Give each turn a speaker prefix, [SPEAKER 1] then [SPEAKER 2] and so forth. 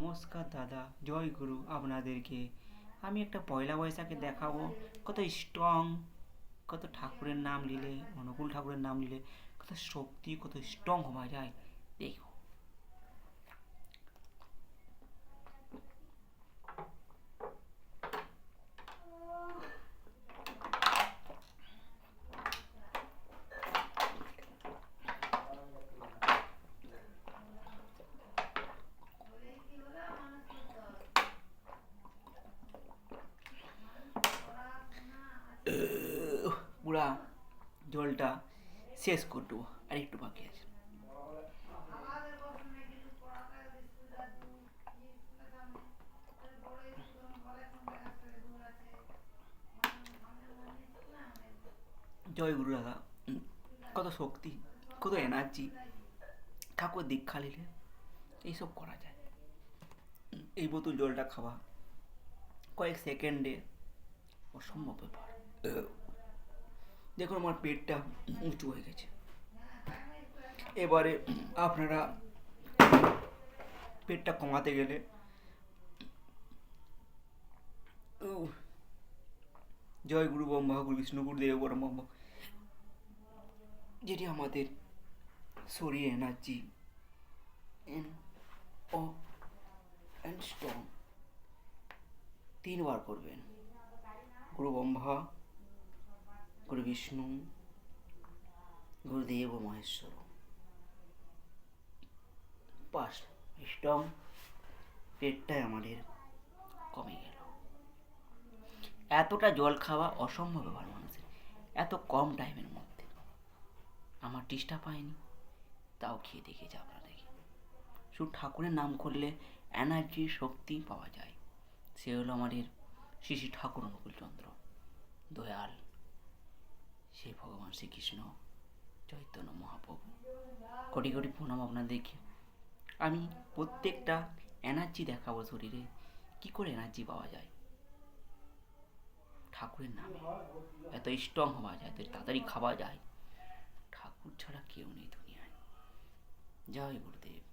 [SPEAKER 1] নমস্কার দাদা, জয় গুরু আপনাদেরকে। আমি একটা পয়লা বৈশাখে দেখাবো কত স্ট্রং, কত ঠাকুরের নাম নিলে, অনুকূল ঠাকুরের নাম নিলে কত শক্তি, কত স্ট্রং হওয়া যায়। দেখো, পুরা জলটা শেষ করে দেবো, আর একটু বাকি আছে। জয় গুরু দাদা। কত শক্তি, কত এনার্জি, ঠাকুর দীক্ষা নিলে এইসব করা যায়। এই বোতল জলটা খাওয়া কয়েক সেকেন্ডে অসম্ভব ব্যাপার। দেখুন আমার পেটটা উঁচু হয়ে গেছে। এবারে আপনারা পেটটা কমাতে গেলে জয় গুরু ব্রহ্মা, গুরু বিষ্ণু, গুরুদেব ব্রহ্ম, যেটি আমাদের শরীর এনার্জি অ্যান্ড স্ট্রং 3বার করবেন। গুরু ব্রহ্মা, গুরু বিষ্ণু, গুরুদেব ও মহেশ্বর। পাস স্ট্রং, পেটটাই আমাদের কমে গেল। এতটা জল খাওয়া অসম্ভব ব্যাপার মানুষের, এত কম টাইমের মধ্যে। আমার টিস্টা পায়নি, তাও খেয়ে দেখেছি আপনাদেরকে। শুধু ঠাকুরের নাম করলে এনার্জি, শক্তি পাওয়া যায়। সে হলো আমাদের শ্রী শ্রী ঠাকুর অনুকূলচন্দ্র দয়াল, সে ভগবান শ্রীকৃষ্ণ চৈতন্য মহাপ্রভু। কোটি কোটি প্রণাম আপনাদেরকে। আমি প্রত্যেকটা এনার্জি দেখাবো শরীরে, কি করে এনার্জি পাওয়া যায় ঠাকুরের নামে, এত স্ট্রং হওয়া যায়, এত তাড়াতাড়ি খাওয়া যায়। ঠাকুর ছাড়া কেউ নেই দুনিয়ায়। জয় গুরুদেব।